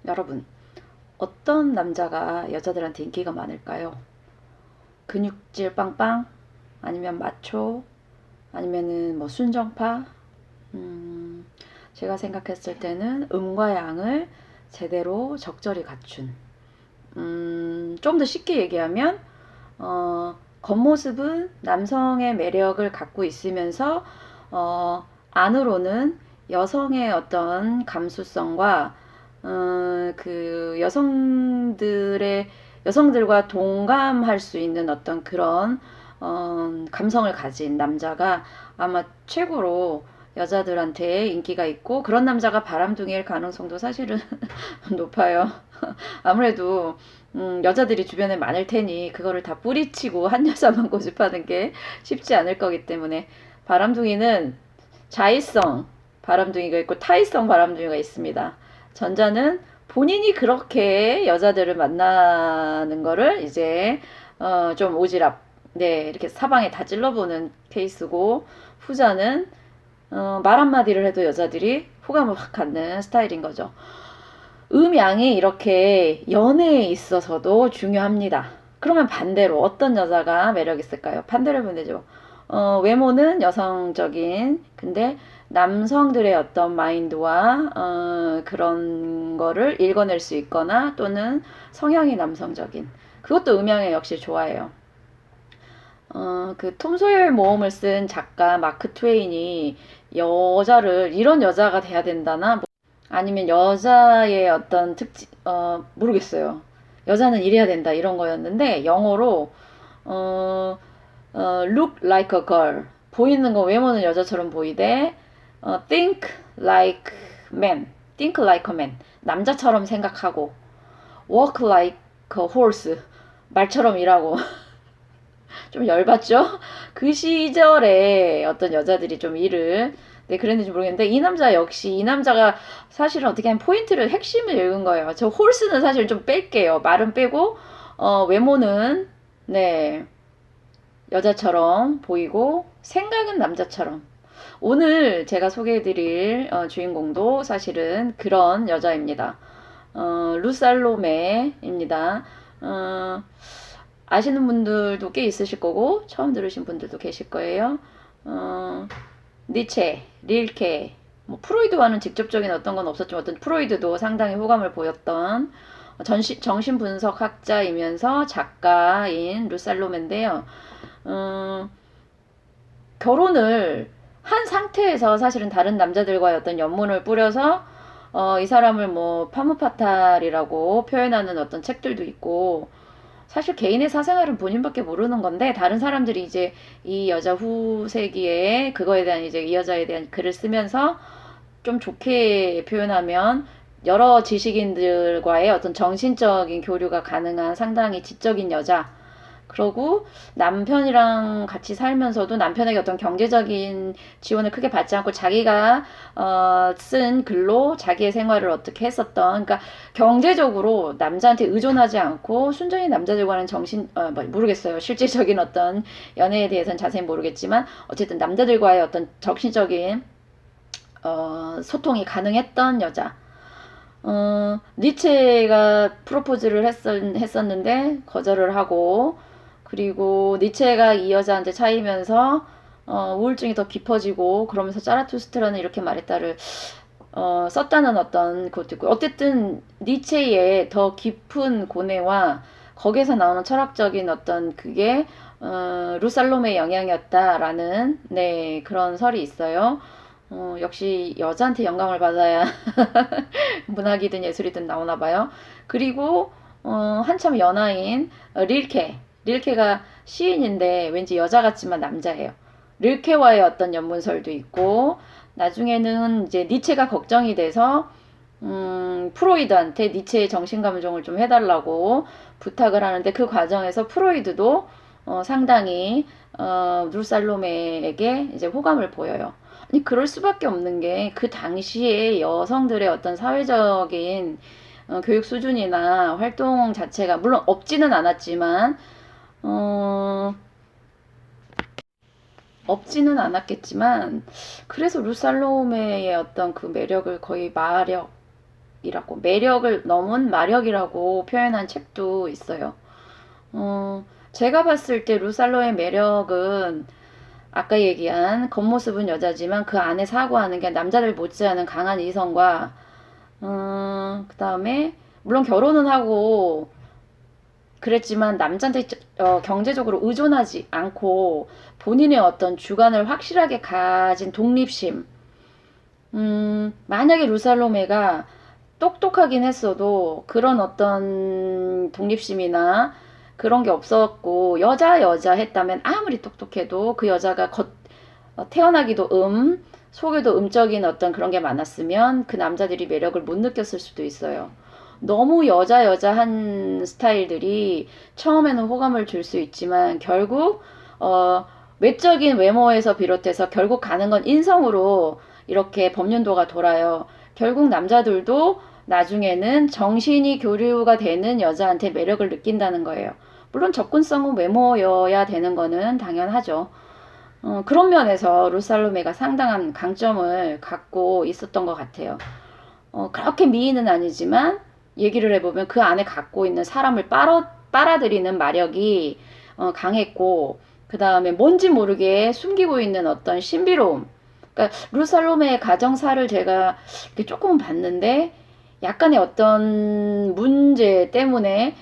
여러분, 어떤 남자가 여자들한테 인기가 많을까요? 근육질 빵빵? 아니면 마초? 아니면은 뭐 순정파? 음, 제가 생각했을 때는 음과 양을 제대로 적절히 갖춘. 좀 더 쉽게 얘기하면, 겉모습은 남성의 매력을 갖고 있으면서, 안으로는 여성의 어떤 감수성과, 그 여성들과 동감할 수 있는 어떤 그런, 감성을 가진 남자가 아마 최고로 여자들한테 인기가 있고, 그런 남자가 바람둥이일 가능성도 사실은 높아요. 아무래도 여자들이 주변에 많을 테니 그거를 다 뿌리치고 한 여자만 고집하는 게 쉽지 않을 거기 때문에 바람둥이는 자의성 바람둥이가 있고 타의성 바람둥이가 있습니다. 전자는 본인이 그렇게 여자들을 만나는 거를 이제 좀 오지랖 이렇게 사방에 다 찔러보는 케이스고, 후자는 말 한마디를 해도 여자들이 호감을 확 갖는 스타일인 거죠. 음양이 이렇게 연애에 있어서도 중요합니다. 그러면 반대로 어떤 여자가 매력 있을까요? 반대로 보면 되죠. 외모는 여성적인, 근데 남성들의 어떤 마인드와 그런 거를 읽어낼 수 있거나 또는 성향이 남성적인. 그것도 음양에 역시 좋아해요. 그 톰 소열 모험을 쓴 작가 마크 트웨인이 여자를 이런 여자가 돼야 된다나 아니면 여자의 어떤 모르겠어요. 여자는 이래야 된다 이런 거였는데 영어로 어, look like a girl 보이는 거 외모는 여자처럼 보이되 think like man, think like a man 남자처럼 생각하고 walk like a horse 말처럼 일하고 좀 열받죠? 그 시절에 어떤 여자들이 좀 일을 그랬는지 모르겠는데 이 남자 역시 이 남자가 사실은 어떻게 하면 포인트를 핵심을 읽은 거예요. 저 홀스는 사실 좀 뺄게요. 말은 빼고 외모는 네 여자처럼 보이고 생각은 남자처럼. 오늘 제가 소개해드릴 주인공도 사실은 그런 여자입니다. 루살로메입니다. 아시는 분들도 꽤 있으실 거고 처음 들으신 분들도 계실 거예요. 니체, 릴케, 뭐 프로이드와는 직접적인 어떤 건 없었지만 어떤 프로이드도 상당히 호감을 보였던 정신분석학자이면서 작가인 루살로메인데요. 결혼을 한 상태에서 사실은 다른 남자들과의 어떤 연문을 뿌려서 이 사람을 뭐 파무파탈이라고 표현하는 어떤 책들도 있고, 사실 개인의 사생활은 본인밖에 모르는 건데 다른 사람들이 이제 이 여자 후세기에 그거에 대한 이제 이 여자에 대한 글을 쓰면서 좀 좋게 표현하면 여러 지식인들과의 어떤 정신적인 교류가 가능한 상당히 지적인 여자. 그러고 남편이랑 같이 살면서도 남편에게 어떤 경제적인 지원을 크게 받지 않고 자기가 쓴 글로 자기의 생활을 어떻게 했었던, 그러니까 경제적으로 남자한테 의존하지 않고 순전히 남자들과는 뭐 모르겠어요. 실질적인 어떤 연애에 대해서는 자세히 모르겠지만 어쨌든 남자들과의 어떤 정신적인 소통이 가능했던 여자. 니체가 프로포즈를 했었는데 거절을 하고, 그리고 니체가 이 여자한테 차이면서 우울증이 더 깊어지고 그러면서 자라투스트라는 이렇게 말했다를 썼다는 어떤 것도 있고, 어쨌든 니체의 더 깊은 고뇌와 거기에서 나오는 철학적인 어떤 그게 루살롬의 영향이었다라는 그런 설이 있어요. 역시 여자한테 영감을 받아야 문학이든 예술이든 나오나 봐요. 그리고 한참 연하인 릴케가 시인인데 왠지 여자 같지만 남자예요. 릴케와의 어떤 연문설도 있고, 나중에는 이제 니체가 걱정이 돼서 프로이드한테 니체의 정신감정을 좀 해달라고 부탁을 하는데 그 과정에서 프로이드도 상당히 누살로메에게 이제 호감을 보여요. 아니 그럴 수밖에 없는 게 그 당시에 여성들의 어떤 사회적인 교육 수준이나 활동 자체가 물론 없지는 않았지만 없지는 않았겠지만 그래서 루살로메의 어떤 그 매력을 거의 마력 마력이라고, 매력을 넘은 마력이라고 표현한 책도 있어요. 제가 봤을 때 루살로의 매력은 아까 얘기한 겉모습은 여자지만 그 안에 사고하는 게 남자들 못지않은 강한 이성과, 그 다음에 물론 결혼은 하고 그랬지만 남자한테 경제적으로 의존하지 않고 본인의 어떤 주관을 확실하게 가진 독립심. 만약에 루살로메가 똑똑하긴 했어도 그런 어떤 독립심이나 그런 게 없었고 여자 했다면 아무리 똑똑해도 그 여자가 태어나기도 속에도 음적인 어떤 그런 게 많았으면 그 남자들이 매력을 못 느꼈을 수도 있어요. 너무 여자한 스타일들이 처음에는 호감을 줄 수 있지만 결국 외적인 외모에서 비롯해서 결국 가는 건 인성으로 이렇게 법륜도가 돌아요. 결국 남자들도 나중에는 정신이 교류가 되는 여자한테 매력을 느낀다는 거예요. 물론 접근성은 외모여야 되는 거는 당연하죠. 그런 면에서 루살로메가 상당한 강점을 갖고 있었던 것 같아요. 그렇게 미인은 아니지만 얘기를 해보면 그 안에 갖고 있는 사람을 빨아들이는 마력이 강했고, 그 다음에 뭔지 모르게 숨기고 있는 어떤 신비로움. 그러니까 루살로메의 가정사를 제가 조금 봤는데 약간의 어떤 문제 때문에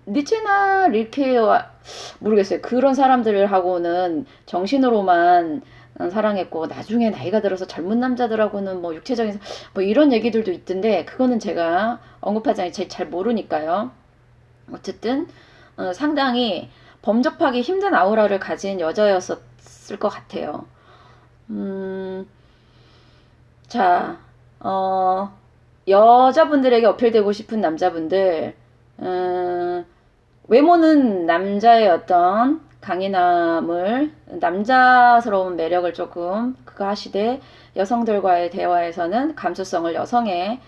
니체나 릴케와 모르겠어요. 그런 사람들하고는 정신으로만 사랑했고 나중에 나이가 들어서 젊은 남자들하고는 뭐 육체적인 뭐 이런 얘기들도 있던데 그거는 제가 언급하지 않니 잘 모르니까요. 어쨌든 상당히 범접하기 힘든 아우라를 가진 여자였을 것 같아요. 자, 여자분들에게 어필되고 싶은 남자분들, 외모는 남자의 어떤 강인함을, 남자스러운 매력을 조금 그거 하시되, 여성들과의 대화에서는 감수성을 여성의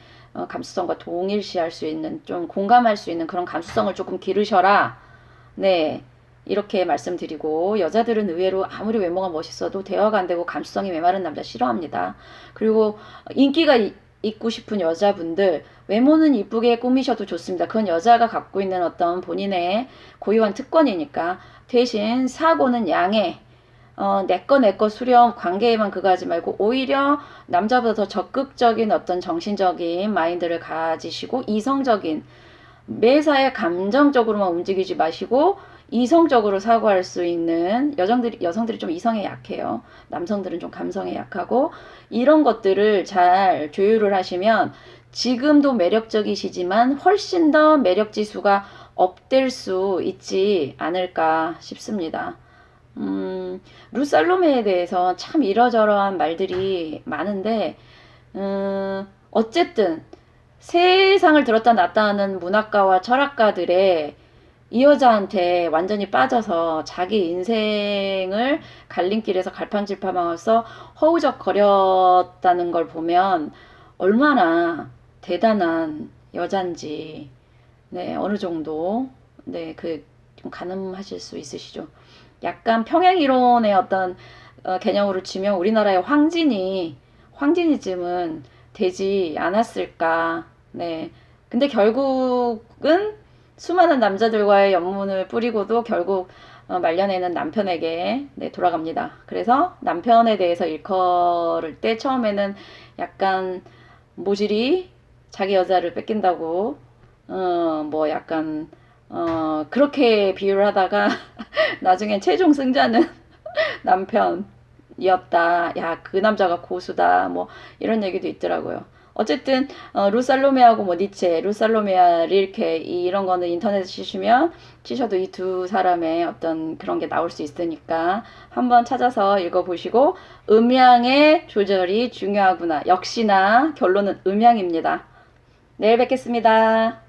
감수성과 동일시할 수 있는, 좀 공감할 수 있는 그런 감수성을 조금 기르셔라. 네. 이렇게 말씀드리고, 여자들은 의외로 아무리 외모가 멋있어도 대화가 안 되고 감수성이 메마른 남자 싫어합니다. 그리고 인기가 있고 싶은 여자분들, 외모는 이쁘게 꾸미셔도 좋습니다. 그건 여자가 갖고 있는 어떤 본인의 고유한 특권이니까. 대신 사고는 양해, 내거 수렴 관계에만 그거 하지 말고 오히려 남자보다 더 적극적인 어떤 정신적인 마인드를 가지시고 이성적인, 매사에 감정적으로만 움직이지 마시고 이성적으로 사고할 수 있는, 여성들이 좀 이성에 약해요. 남성들은 좀 감성에 약하고, 이런 것들을 잘 조율을 하시면 지금도 매력적이시지만 훨씬 더 매력 지수가 업될 수 있지 않을까 싶습니다. 루살로메에 대해서 참 이러저러한 말들이 많은데, 어쨌든 세상을 들었다 놨다 하는 문학가와 철학가들의 이 여자한테 완전히 빠져서 자기 인생을 갈림길에서 갈팡질팡하면서 허우적거렸다는 걸 보면 얼마나 대단한 여잔지, 네, 어느 정도, 네, 좀 가늠하실 수 있으시죠. 약간 평행이론의 어떤 개념으로 치면 우리나라의 황진이즘은 되지 않았을까. 네. 근데 결국은 수많은 남자들과의 연문을 뿌리고도 결국 말년에는 남편에게 돌아갑니다. 그래서 남편에 대해서 일컬을 때 처음에는 약간 모질이 자기 여자를 뺏긴다고 뭐 약간 그렇게 비유를 하다가 나중엔 최종 승자는 남편이었다. 야, 그 남자가 고수다. 뭐 이런 얘기도 있더라고요. 어쨌든 루살로메하고 뭐 니체, 루살로메와 릴케 이런 거는 인터넷에 치셔도 이 두 사람의 어떤 그런 게 나올 수 있으니까 한번 찾아서 읽어보시고, 음양의 조절이 중요하구나. 역시나 결론은 음양입니다. 내일 뵙겠습니다.